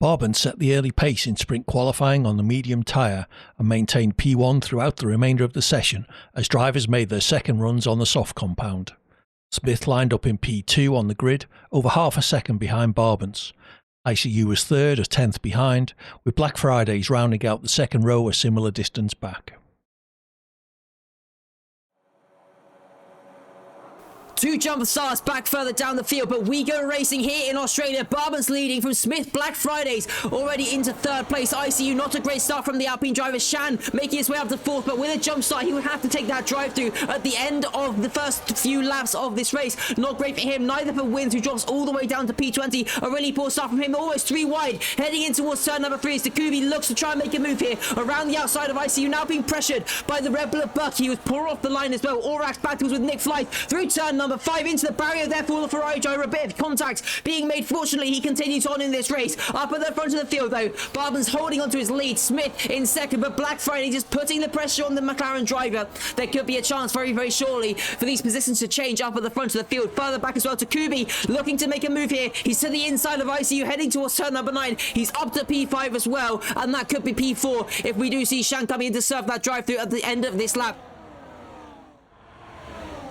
Barbans set the early pace in sprint qualifying on the medium tyre and maintained P1 throughout the remainder of the session as drivers made their second runs on the soft compound. Smith lined up in P2 on the grid, over half a second behind Barbans. ICU was third, a 10th behind, with Black Fridays rounding out the second row a similar distance back. Two jump starts back further down the field, but we go racing here in Australia. Barbans leading from Smith. Black Fridays already into third place. ICU, not a great start from the Alpine driver. Shan making his way up to fourth, but with a jump start, he would have to take that drive through at the end of the first few laps of this race. Not great for him, neither for Wins, who drops all the way down to P20. A really poor start from him, almost 3 wide. Heading in towards turn number 3 as Takubi looks to try and make a move here around the outside of ICU, now being pressured by the Red Bull of Buck. He was poor off the line as well. Aurak's battles with Nick Flight through turn number 5 into the barrier there for the Ferrari driver. A bit of contact being made. Fortunately, he continues on in this race. Up at the front of the field though, Barbans holding onto his lead. Smith in second, but Black Friday just putting the pressure on the McLaren driver. There could be a chance very, very shortly for these positions to change up at the front of the field. Further back as well, Takubi looking to make a move here. He's to the inside of ICU, heading towards turn number 9. He's up to P5 as well, and that could be P4 if we do see Shan coming in to serve that drive through at the end of this lap.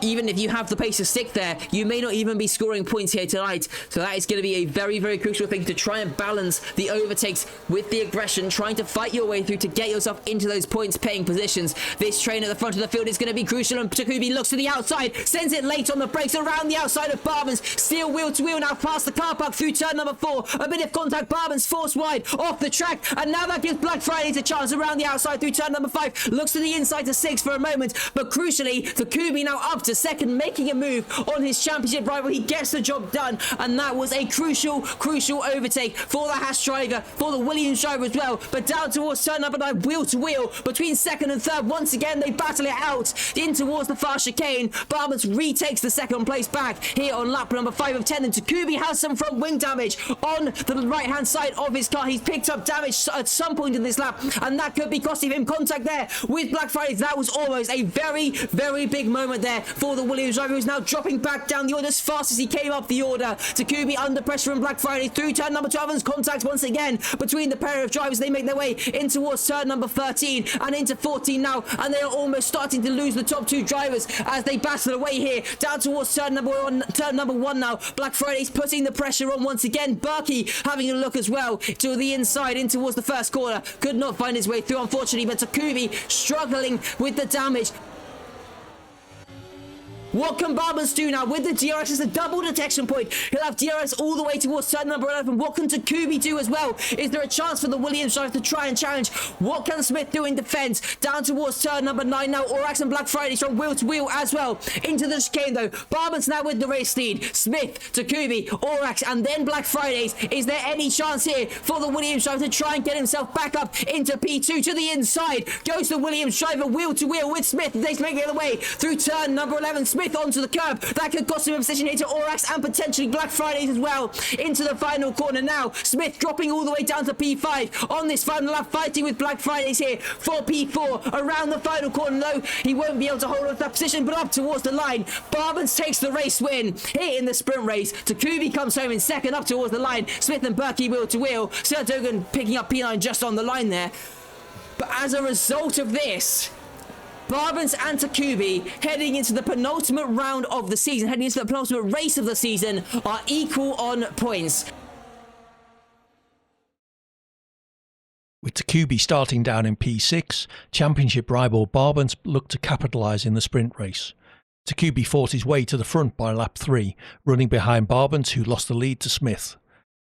Even if you have the pace to stick there, you may not even be scoring points here tonight. So that is going to be a very, very crucial thing to try and balance the overtakes with the aggression, trying to fight your way through to get yourself into those points-paying positions. This train at the front of the field is going to be crucial, and Takubi looks to the outside, sends it late on the brakes around the outside of Barbans. Still wheel to wheel now past the car park through turn number 4. A bit of contact, Barbans forced wide off the track, and now that gives Black Fridays a chance around the outside through turn number 5. Looks to the inside to 6 for a moment, but crucially, Takubi now up to second, making a move on his championship rival. He gets the job done, and that was a crucial overtake for the Haas driver, for the Williams driver as well. But down towards turn number 9, wheel to wheel between second and third. Once again, they battle it out in towards the far chicane. Barbans retakes the second place back here on lap number 5 of 10, and Takubi has some front wing damage on the right hand side of his car. He's picked up damage at some point in this lap, and that could be costing him contact there with Black Friday. That was almost a very, very big moment there for the Williams driver, who's now dropping back down the order as fast as he came up the order. Takubi under pressure from Black Friday through turn number 12, and contact once again between the pair of drivers. They make their way in towards turn number 13 and into 14 now, and they are almost starting to lose the top 2 drivers as they battle away here down towards turn number 1 now. Black Friday's putting the pressure on once again. Berkey having a look as well to the inside in towards the first corner. Could not find his way through, unfortunately, but Takubi struggling with the damage. What can Barbans do now with the DRS as a double detection point? He'll have DRS all the way towards turn number 11. What can Takubi do as well? Is there a chance for the Williams driver to try and challenge? What can Smith do in defense? Down towards turn number 9 now. Aurak's and Black Fridays from wheel to wheel as well. Into the chicane though. Barbans now with the race lead. Smith, Takubi, Aurak's, and then Black Fridays. Is there any chance here for the Williams driver to try and get himself back up into P2 to the inside? Goes the Williams driver wheel to wheel with Smith. They make their way through turn number 11. Smith onto the curb. That could cost him a position here to Aurak's and potentially Black Fridays as well. Into the final corner now. Smith dropping all the way down to P5 on this final lap, fighting with Black Fridays here for P4. Around the final corner though, he won't be able to hold on to that position, but up towards the line. Barbans takes the race win here in the sprint race. Takubi comes home in second up towards the line. Smith and Berkey wheel to wheel. Sertdogan picking up P9 just on the line there. But as a result of this, Barbans and Takubi, heading into the penultimate round of the season, heading into the penultimate race of the season, are equal on points. With Takubi starting down in P6, championship rival Barbans looked to capitalise in the sprint race. Takubi fought his way to the front by lap 3, running behind Barbans, who lost the lead to Smith.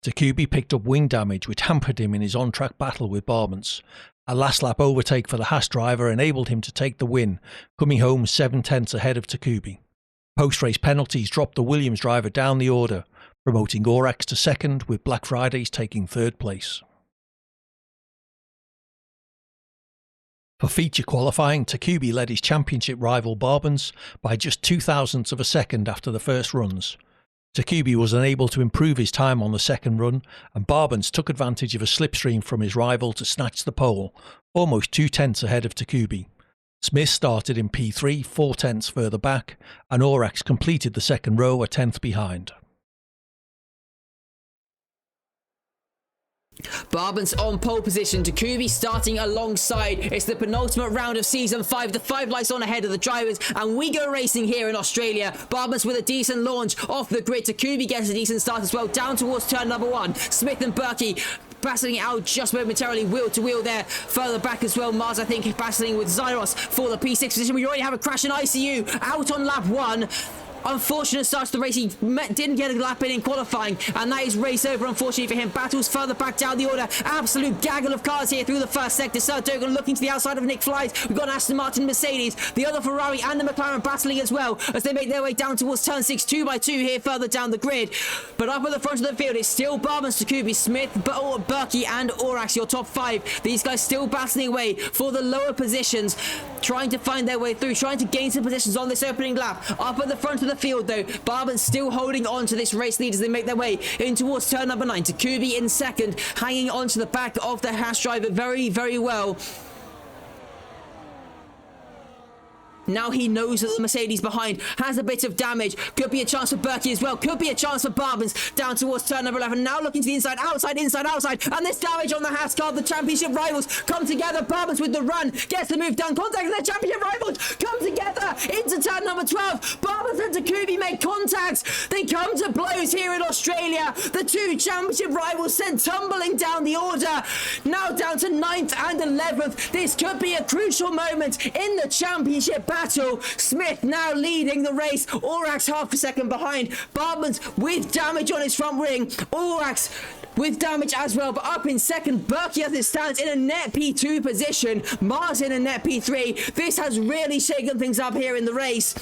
Takubi picked up wing damage, which hampered him in his on-track battle with Barbans. A last lap overtake for the Haas driver enabled him to take the win, coming home 7/10 ahead of Takubi. Post-race penalties dropped the Williams driver down the order, promoting Aurak's to second, with Black Fridays taking third place. For feature qualifying, Takubi led his championship rival Barbans by just 0.02 of a second after the first runs. Takubi was unable to improve his time on the second run, and Barbans took advantage of a slipstream from his rival to snatch the pole, almost 0.2 ahead of Takubi. Smith started in P3, 0.4 further back, and Aurak's completed the second row a 10th behind. Barbans on pole position. Takubi starting alongside. It's the penultimate round of season 5. The 5 lights on ahead of the drivers, and we go racing here in Australia. Barbans with a decent launch off the grid. Takubi gets a decent start as well, down towards turn number 1. Smith and Berkey battling out just momentarily, wheel to wheel there. Further back as well, Mars, I think, battling with Zyros for the P6 position. We already have a crash in ICU out on lap 1. Unfortunate start to the race. He didn't get a lap in qualifying, and that is race over, unfortunately for him. Battles further back down the order. Absolute gaggle of cars here through the first sector. Sertdogan looking to the outside of Nick Flies. We've got Aston Martin, Mercedes, the other Ferrari and the McLaren battling as well as they make their way down towards turn 6, 2 by 2 here further down the grid. But up at the front of the field, it's still Barbans, Takubi, Smith, Berkey and Orax, your top 5. These guys still battling away for the lower positions, trying to find their way through, trying to gain some positions on this opening lap. Up at the front of the field though, Barbans still holding on to this race lead as they make their way in towards turn number 9. Takubi in second, hanging on to the back of the Haas driver very, very well. Now he knows that the Mercedes behind has a bit of damage. Could be a chance for Berkey as well. Could be a chance for Barbans down towards turn number 11. Now looking to the inside, outside, inside, outside. And this damage on the Haas car. The championship rivals come together. Barbans with the run. Gets the move down. Contact with their championship rivals. Come together into turn number 12. Barbans and Takubi make contacts. They come to blows here in Australia. The two championship rivals sent tumbling down the order. Now down to 9th and 11th. This could be a crucial moment in the championship battle. Smith now leading the race. Orax half a second behind. Barbans with damage on his front wing. Orax with damage as well, but up in second. Berkey as it stands in a net P2 position. Mars in a net P3. This has really shaken things up here in the race.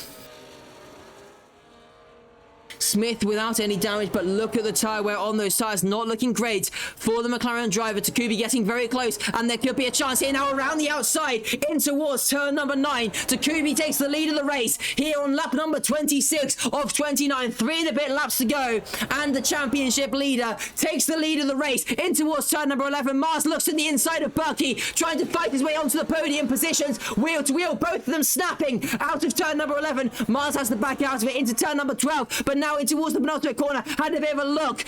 Smith without any damage, but look at the tyre wear on those tyres. Not looking great for the McLaren driver. Takubi getting very close, and there could be a chance here now around the outside in towards turn number 9. Takubi takes the lead of the race here on lap number 26 of 29. 3 and a bit laps to go, and the championship leader takes the lead of the race in towards turn number 11. Mars looks to the inside of Berkey, trying to fight his way onto the podium positions. Wheel to wheel, both of them snapping out of turn number 11. Mars has to back out of it into turn number 12, but now in towards the penultimate corner, had a bit of a look.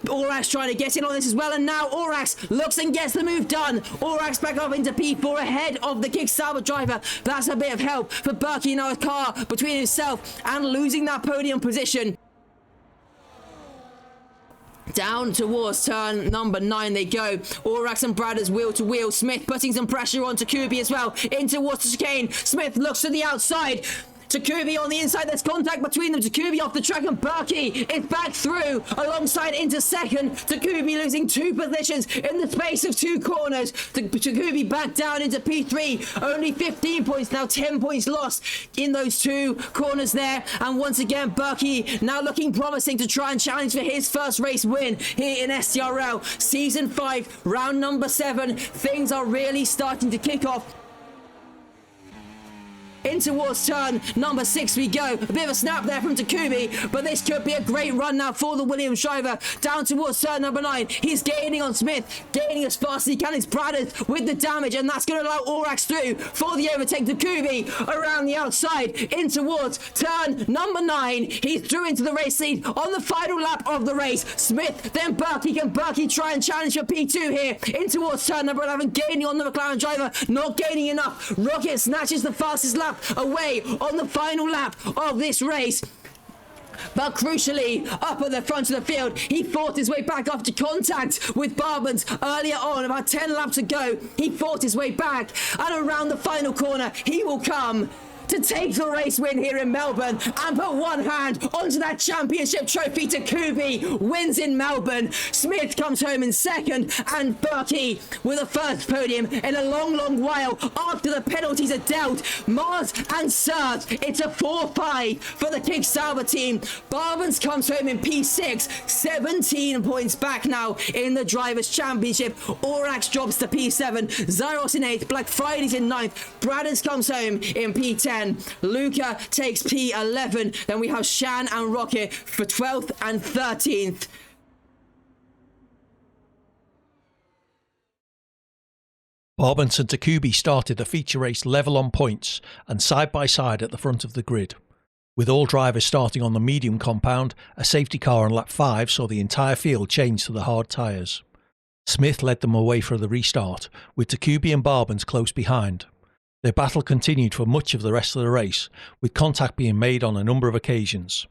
Orax trying to get in on this as well, and now Orax looks and gets the move done. Orax back up into P4 ahead of the Kickstarter driver. That's a bit of help for Berkey. Now a car between himself and losing that podium position. Down towards turn number 9 they go. Orax and Bradders wheel to wheel. Smith putting some pressure on Takubi as well. In towards the chicane. Smith looks to the outside. Takubi on the inside, there's contact between them. Takubi off the track, and Berkey is back through alongside into second. Takubi losing 2 positions in the space of 2 corners. Takubi back down into P3, only 15 points now, 10 points lost in those 2 corners there. And once again, Berkey now looking promising to try and challenge for his first race win here in SDRL. Season 5, round number 7. Things are really starting to kick off. In towards turn number 6 we go. A bit of a snap there from Takubi, but this could be a great run now for the Williams driver. Down towards turn number 9. He's gaining on Smith, gaining as fast as he can. It's Bradders with the damage, and that's going to allow Orax through for the overtake. Takubi around the outside in towards turn number 9. He's through into the race lead on the final lap of the race. Smith, then Berkey. Can Berkey try and challenge for P2 here? In towards turn number 11, gaining on the McLaren driver, not gaining enough. Rocket snatches the fastest lap away on the final lap of this race. But crucially, up at the front of the field, he fought his way back after contact with Barbans earlier on. About 10 laps ago, he fought his way back, and around the final corner, he will come to take the race win here in Melbourne and put one hand onto that championship trophy. Takubi wins in Melbourne. Smith comes home in second, and Berkey with a first podium in a long, long while after the penalties are dealt. Mars and Sert, it's a 4-5 for the Kickstarter team. Barbans comes home in P6, 17 points back now in the Drivers' Championship. Orax drops to P7, Zyros in 8th, Black Friday's in 9th, Bradders comes home in P10, Luca takes P11, then we have Shan and Rocket for 12th and 13th. Barbans and Takubi started the feature race level on points and side by side at the front of the grid. With all drivers starting on the medium compound, a safety car on lap 5 saw the entire field change to the hard tyres. Smith led them away for the restart, with Takubi and Barbans close behind. Their battle continued for much of the rest of the race, with contact being made on a number of occasions.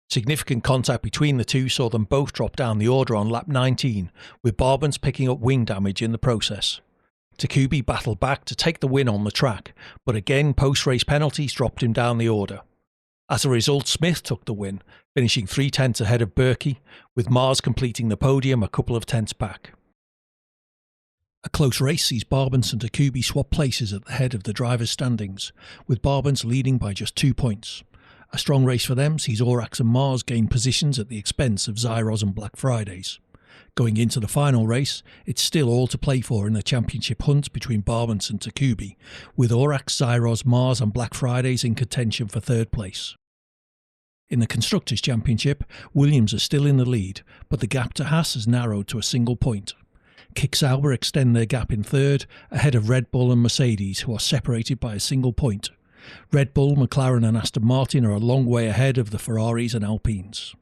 Significant contact between the two saw them both drop down the order on lap 19, with Barbans picking up wing damage in the process. Takubi battled back to take the win on the track, but again post-race penalties dropped him down the order. As a result, Smith took the win, finishing 3 tenths ahead of Berkey, with Mars completing the podium a couple of tenths back. A close race sees Barbans and Takubi swap places at the head of the drivers' standings, with Barbans leading by just 2 points. A strong race for them sees Aurochs and Mars gain positions at the expense of Zyros and Black Fridays. Going into the final race, it's still all to play for in the championship hunt between Barbans and Takubi, with Aurochs, Zyros, Mars and Black Fridays in contention for third place. In the Constructors' Championship, Williams are still in the lead, but the gap to Haas has narrowed to a single point. Kick Sauber extend their gap in third, ahead of Red Bull and Mercedes, who are separated by a single point. Red Bull, McLaren and Aston Martin are a long way ahead of the Ferraris and Alpines.